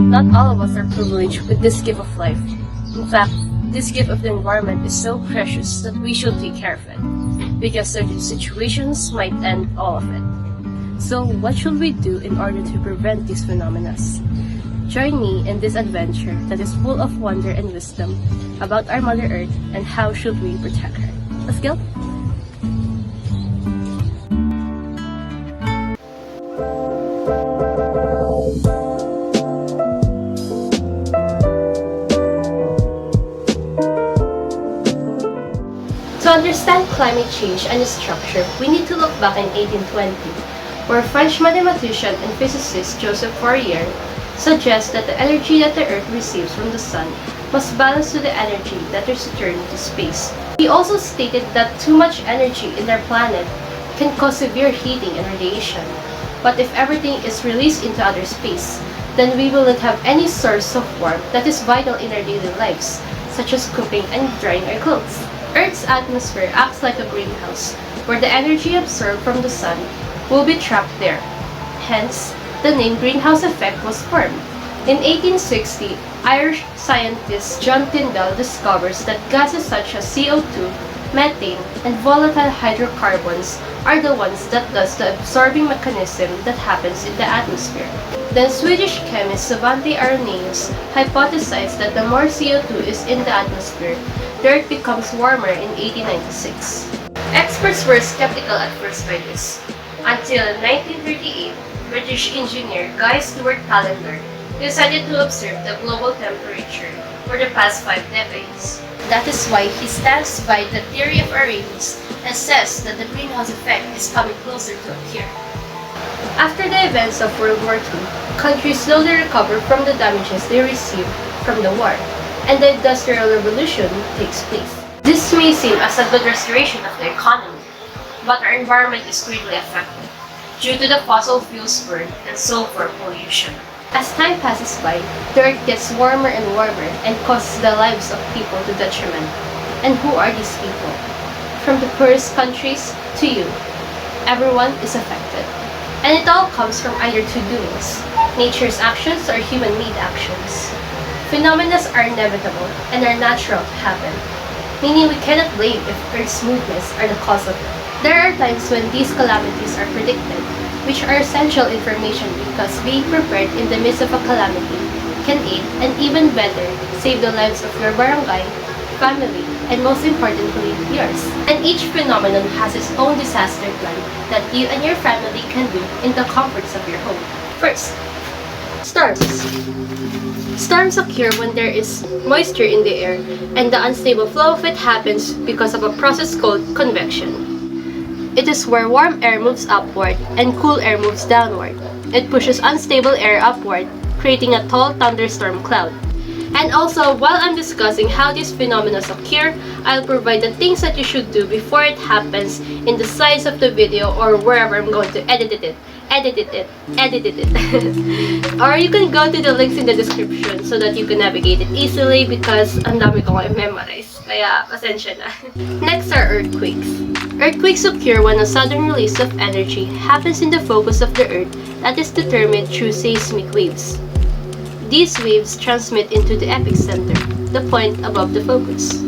Not all of us are privileged with this gift of life. In fact, this gift of the environment is so precious that we should take care of it, because certain situations might end all of it. So what should we do in order to prevent these phenomena? Join me in this adventure that is full of wonder and wisdom about our Mother Earth and how should we protect her. Let's go! To understand climate change and its structure, we need to look back in 1820, where French mathematician and physicist Joseph Fourier suggests that the energy that the Earth receives from the Sun must balance to the energy that is returned to space. He also stated that too much energy in our planet can cause severe heating and radiation. But if everything is released into outer space, then we will not have any source of warmth that is vital in our daily lives, such as cooking and drying our clothes. Earth's atmosphere acts like a greenhouse, where the energy absorbed from the sun will be trapped there. Hence, the name greenhouse effect was formed. In 1860, Irish scientist John Tyndall discovers that gases such as CO2, methane, and volatile hydrocarbons are the ones that does the absorbing mechanism that happens in the atmosphere. Then Swedish chemist Svante Arrhenius hypothesized that the more CO2 is in the atmosphere, the Earth becomes warmer in 1896. Experts were skeptical at first by this, until in 1938, British engineer Guy Stewart Callender decided to observe the global temperature for the past 5 decades. That is why he stands by the theory of Arrhenius and says that the greenhouse effect is coming closer to appear. After the events of World War II, countries slowly recover from the damages they received from the war, and the Industrial Revolution takes place. This may seem as a good restoration of the economy, but our environment is greatly affected due to the fossil fuels burn and sulfur pollution. As time passes by, the Earth gets warmer and warmer and causes the lives of people to detriment. And who are these people? From the poorest countries to you, everyone is affected. And it all comes from either two doings, nature's actions or human-made actions. Phenomena are inevitable and are natural to happen, meaning we cannot blame if Earth's movements are the cause of it. There are times when these calamities are predicted, which are essential information because being prepared in the midst of a calamity can aid and even better save the lives of your barangay, family, and most importantly, yours. And each phenomenon has its own disaster plan that you and your family can do in the comforts of your home. First, storms. Storms occur when there is moisture in the air and the unstable flow of it happens because of a process called convection. It is where warm air moves upward and cool air moves downward. It pushes unstable air upward, creating a tall thunderstorm cloud. And also, while I'm discussing how these phenomena occur, I'll provide the things that you should do before it happens in the sides of the video or wherever I'm going to edit it. Or you can go to the links in the description so that you can navigate it easily because ang dami ko ngayon memorize. Kaya, pasensya na. Next are earthquakes. Earthquakes occur when a sudden release of energy happens in the focus of the Earth that is determined through seismic waves. These waves transmit into the epicenter, the point above the focus.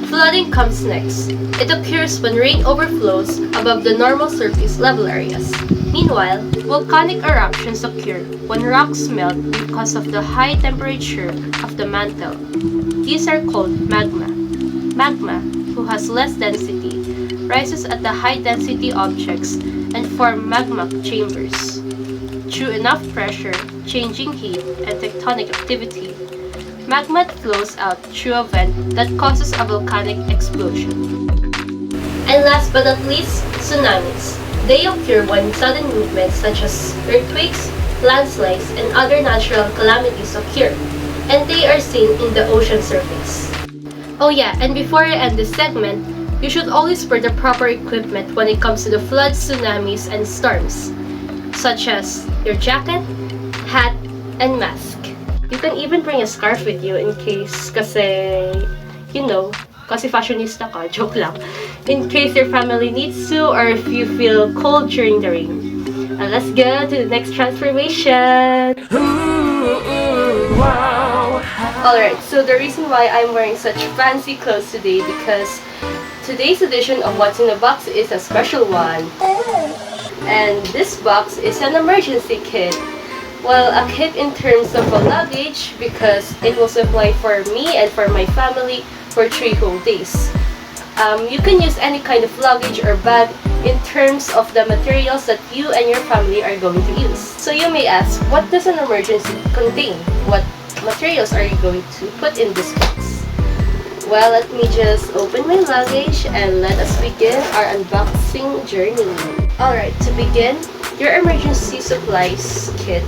Flooding comes next. It occurs when rain overflows above the normal surface level areas. Meanwhile, volcanic eruptions occur when rocks melt because of the high temperature of the mantle. These are called magma. Magma, who has less density, rises at the high-density objects and form magma chambers. Through enough pressure, changing heat, and tectonic activity, magma flows out through a vent that causes a volcanic explosion. And last but not least, tsunamis. They occur when sudden movements such as earthquakes, landslides, and other natural calamities occur, and they are seen in the ocean surface. Oh yeah, and before I end this segment, You should always wear the proper equipment when it comes to the floods, tsunamis, and storms, such as your jacket, hat, and mask. You can even bring a scarf with you in case, kasi fashionista ka, joke lang. In case your family needs to or if you feel cold during the rain. And let's go to the next transformation. Wow. Alright, so the reason why I'm wearing such fancy clothes today because today's edition of What's in the Box is a special one. And this box is an emergency kit. Well, a kit in terms of a luggage because it will supply for me and for my family for 3 whole days. You can use any kind of luggage or bag in terms of the materials that you and your family are going to use. So you may ask, what does an emergency contain? What materials are you going to put in this box? Well, let me just open my luggage and let us begin our unboxing journey. Alright, to begin, your emergency supplies kit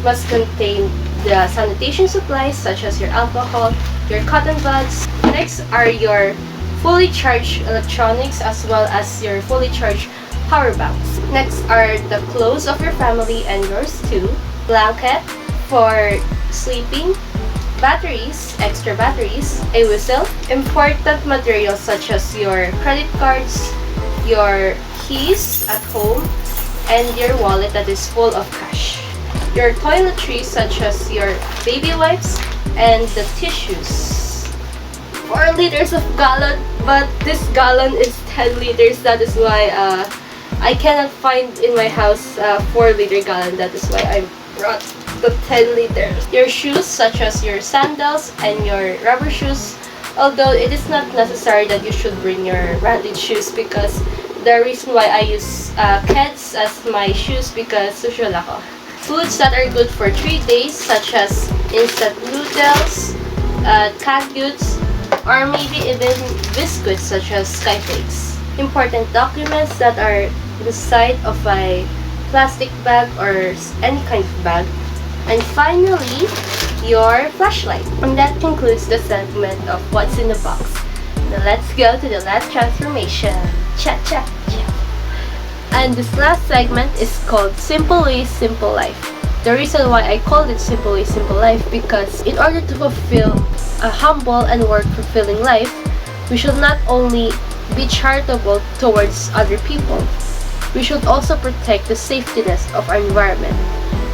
must contain the sanitation supplies such as your alcohol, your cotton buds. Next are your fully charged electronics as well as your fully charged power banks. Next are the clothes of your family and yours too. Blanket for sleeping, batteries, extra batteries, a whistle, important materials such as your credit cards, your keys at home, and your wallet that is full of cash. Your toiletries such as your baby wipes and the tissues. 4 liters of gallon, but this gallon is 10 liters. That is why I cannot find in my house 4-liter gallon. That is why I brought the 10 liters. Your shoes such as your sandals and your rubber shoes. Although it is not necessary that you should bring your branded shoes because the reason why I use Keds as my shoes because social ako. Foods that are good for 3 days such as instant noodles, canned goods, or maybe even biscuits such as skyflakes. Important documents that are inside of a plastic bag or any kind of bag. And finally, your flashlight. And that concludes the segment of What's in the Box. Now let's go to the last transformation. Cha cha cha. And this last segment is called Simple Ways, Simple Life. The reason why I called it Simple Ways, Simple Life because in order to fulfill a humble and work-fulfilling life, we should not only be charitable towards other people, we should also protect the safetyness of our environment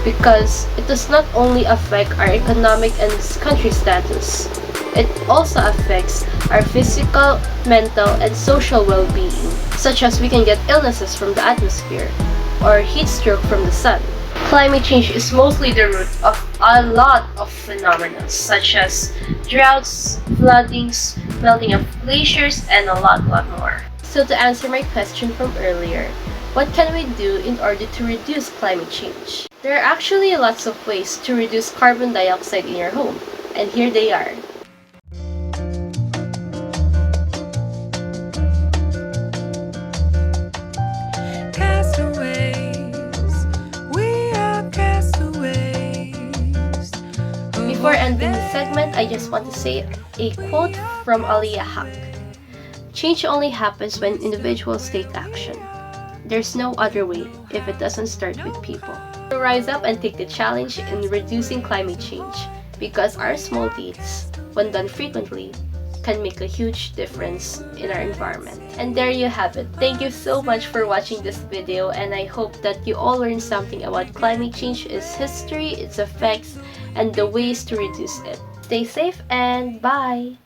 because it does not only affect our economic and country status, it also affects our physical, mental, and social well-being, such as we can get illnesses from the atmosphere or heat stroke from the sun. Climate change is mostly the root of a lot of phenomena such as droughts, floodings, melting of glaciers, and a lot more. So to answer my question from earlier, what can we do in order to reduce climate change? There are actually lots of ways to reduce carbon dioxide in your home, and here they are. Before ending the segment, I just want to say a quote from Aliyah Haq. Change only happens when individuals take action. There's no other way if it doesn't start with people. So rise up and take the challenge in reducing climate change because our small deeds, when done frequently, can make a huge difference in our environment. And there you have it. Thank you so much for watching this video and I hope that you all learned something about climate change, its history, its effects, and the ways to reduce it. Stay safe and bye!